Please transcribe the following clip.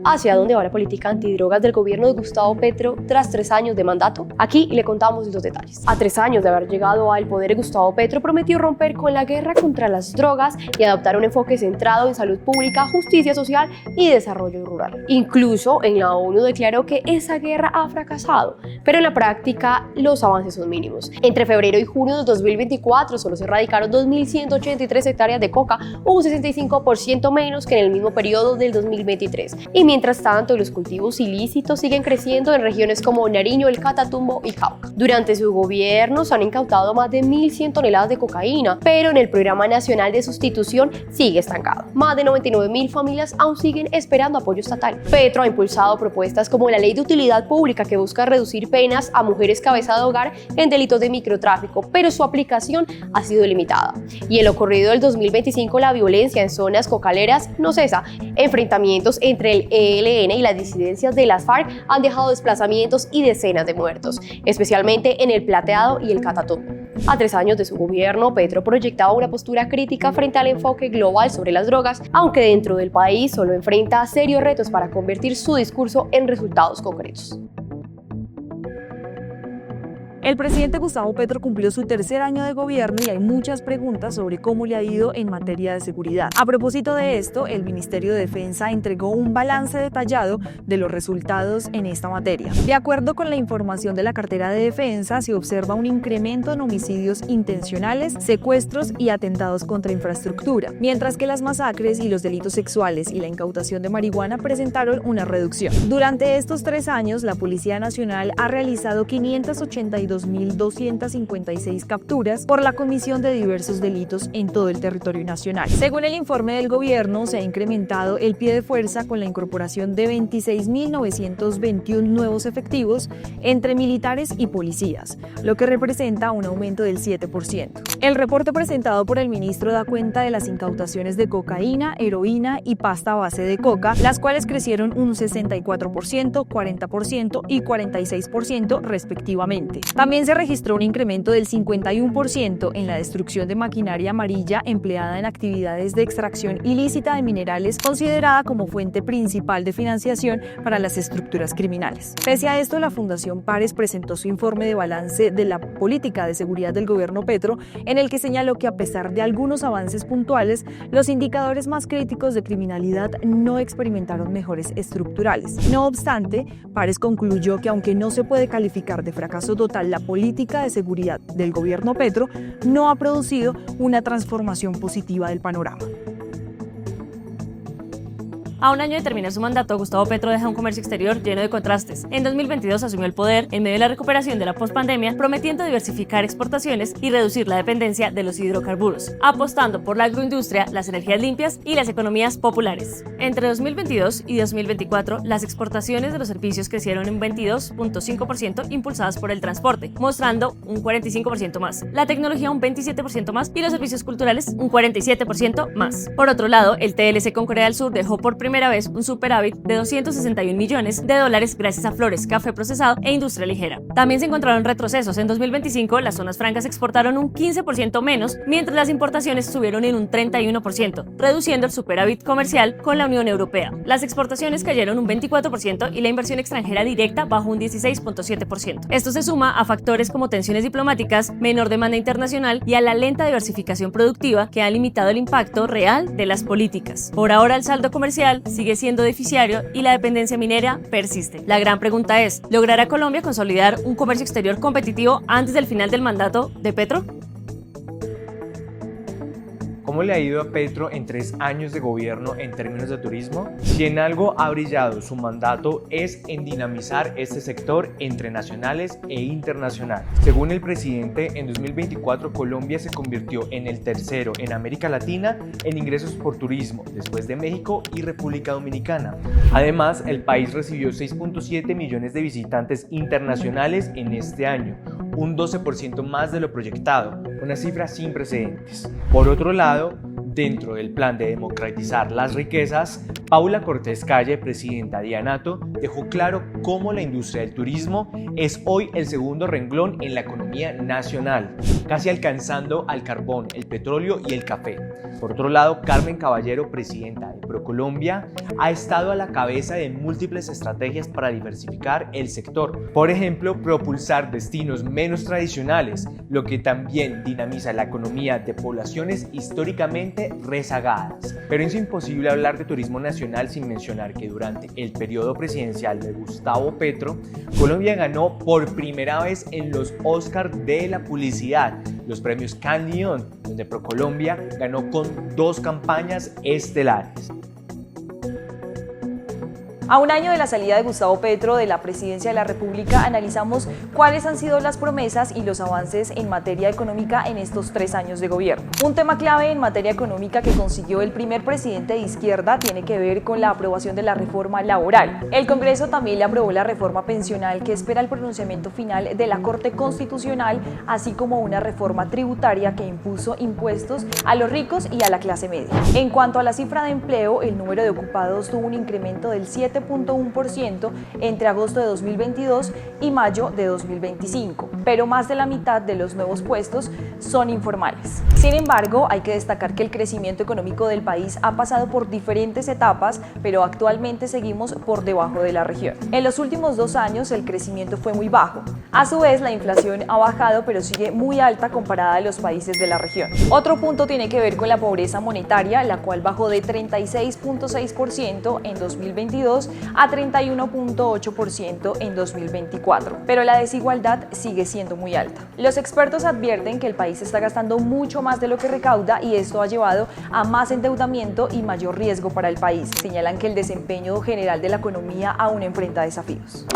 ¿Hacia dónde va la política antidrogas del gobierno de Gustavo Petro tras 3 años de mandato? Aquí le contamos los detalles. A 3 años de haber llegado al poder, Gustavo Petro prometió romper con la guerra contra las drogas y adoptar un enfoque centrado en salud pública, justicia social y desarrollo rural. Incluso en la ONU declaró que esa guerra ha fracasado, pero en la práctica los avances son mínimos. Entre febrero y junio de 2024 solo se erradicaron 2.183 hectáreas de coca, un 65% menos que en el mismo periodo del 2023. Y mientras tanto, los cultivos ilícitos siguen creciendo en regiones como Nariño, el Catatumbo y Cauca. Durante su gobierno se han incautado más de 1.100 toneladas de cocaína, pero en el Programa Nacional de Sustitución sigue estancado. Más de 99.000 familias aún siguen esperando apoyo estatal. Petro ha impulsado propuestas como la Ley de Utilidad Pública, que busca reducir penas a mujeres cabeza de hogar en delitos de microtráfico, pero su aplicación ha sido limitada. Y en lo ocurrido del 2025, la violencia en zonas cocaleras no cesa. Enfrentamientos entre el ELN y las disidencias de las FARC han dejado desplazamientos y decenas de muertos, especialmente en el Plateado y el Catatumbo. A 3 años de su gobierno, Petro proyectaba una postura crítica frente al enfoque global sobre las drogas, aunque dentro del país solo enfrenta serios retos para convertir su discurso en resultados concretos. El presidente Gustavo Petro cumplió su 3er año de gobierno y hay muchas preguntas sobre cómo le ha ido en materia de seguridad. A propósito de esto, el Ministerio de Defensa entregó un balance detallado de los resultados en esta materia. De acuerdo con la información de la cartera de defensa, se observa un incremento en homicidios intencionales, secuestros y atentados contra infraestructura, mientras que las masacres y los delitos sexuales y la incautación de marihuana presentaron una reducción. Durante estos 3 años, la Policía Nacional ha realizado 582.256 capturas por la comisión de diversos delitos en todo el territorio nacional. Según el informe del gobierno, se ha incrementado el pie de fuerza con la incorporación de 26.921 nuevos efectivos entre militares y policías, lo que representa un aumento del 7%. El reporte presentado por el ministro da cuenta de las incautaciones de cocaína, heroína y pasta a base de coca, las cuales crecieron un 64%, 40% y 46% respectivamente. También se registró un incremento del 51% en la destrucción de maquinaria amarilla empleada en actividades de extracción ilícita de minerales, considerada como fuente principal de financiación para las estructuras criminales. Pese a esto, la Fundación Pares presentó su informe de balance de la política de seguridad del gobierno Petro, en el que señaló que a pesar de algunos avances puntuales, los indicadores más críticos de criminalidad no experimentaron mejores estructurales. No obstante, Pares concluyó que aunque no se puede calificar de fracaso total la política de seguridad del gobierno Petro, no ha producido una transformación positiva del panorama. A un año de terminar su mandato, Gustavo Petro deja un comercio exterior lleno de contrastes. En 2022 asumió el poder en medio de la recuperación de la pospandemia, prometiendo diversificar exportaciones y reducir la dependencia de los hidrocarburos, apostando por la agroindustria, las energías limpias y las economías populares. Entre 2022 y 2024, las exportaciones de los servicios crecieron en 22.5%, impulsadas por el transporte, mostrando un 45% más, la tecnología un 27% más y los servicios culturales un 47% más. Por otro lado, el TLC con Corea del Sur dejó por primera vez un superávit de $261 millones gracias a flores, café procesado e industria ligera. También se encontraron retrocesos. En 2025, las zonas francas exportaron un 15% menos, mientras las importaciones subieron en un 31%, reduciendo el superávit comercial con la Unión Europea. Las exportaciones cayeron un 24% y la inversión extranjera directa bajó un 16.7%. Esto se suma a factores como tensiones diplomáticas, menor demanda internacional y a la lenta diversificación productiva que ha limitado el impacto real de las políticas. Por ahora, el saldo comercial sigue siendo deficitario y la dependencia minera persiste. La gran pregunta es, ¿logrará Colombia consolidar un comercio exterior competitivo antes del final del mandato de Petro? ¿Cómo le ha ido a Petro en 3 años de gobierno en términos de turismo? Si en algo ha brillado su mandato es en dinamizar este sector entre nacionales e internacionales. Según el presidente, en 2024 Colombia se convirtió en el tercero en América Latina en ingresos por turismo, después de México y República Dominicana. Además, el país recibió 6.7 millones de visitantes internacionales en este año, un 12% más de lo proyectado, una cifra sin precedentes. Por otro lado, dentro del plan de democratizar las riquezas, Paula Cortés Calle, presidenta de ANATO, dejó claro cómo la industria del turismo es hoy el segundo renglón en la economía nacional, casi alcanzando al carbón, el petróleo y el café. Por otro lado, Carmen Caballero, presidenta de ProColombia, ha estado a la cabeza de múltiples estrategias para diversificar el sector. Por ejemplo, propulsar destinos menos tradicionales, lo que también dinamiza la economía de poblaciones históricamente rezagadas. Pero es imposible hablar de turismo nacional sin mencionar que durante el periodo presidencial de Gustavo Petro, Colombia ganó por primera vez en los Oscar de la publicidad, los premios Cannes Lion, donde ProColombia ganó con 2 campañas estelares. A un año de la salida de Gustavo Petro de la presidencia de la República, analizamos cuáles han sido las promesas y los avances en materia económica en estos 3 años de gobierno. Un tema clave en materia económica que consiguió el primer presidente de izquierda tiene que ver con la aprobación de la reforma laboral. El Congreso también le aprobó la reforma pensional que espera el pronunciamiento final de la Corte Constitucional, así como una reforma tributaria que impuso impuestos a los ricos y a la clase media. En cuanto a la cifra de empleo, el número de ocupados tuvo un incremento del 7.1% entre agosto de 2022 y mayo de 2025, pero más de la mitad de los nuevos puestos son informales. Sin embargo, hay que destacar que el crecimiento económico del país ha pasado por diferentes etapas, pero actualmente seguimos por debajo de la región. En los últimos 2 años el crecimiento fue muy bajo. A su vez, la inflación ha bajado, pero sigue muy alta comparada a los países de la región. Otro punto tiene que ver con la pobreza monetaria, la cual bajó de 36.6% en 2022 a 31.8% en 2024, pero la desigualdad sigue siendo muy alta. Los expertos advierten que el país está gastando mucho más de lo que recauda y esto ha llevado a más endeudamiento y mayor riesgo para el país. Señalan que el desempeño general de la economía aún enfrenta desafíos.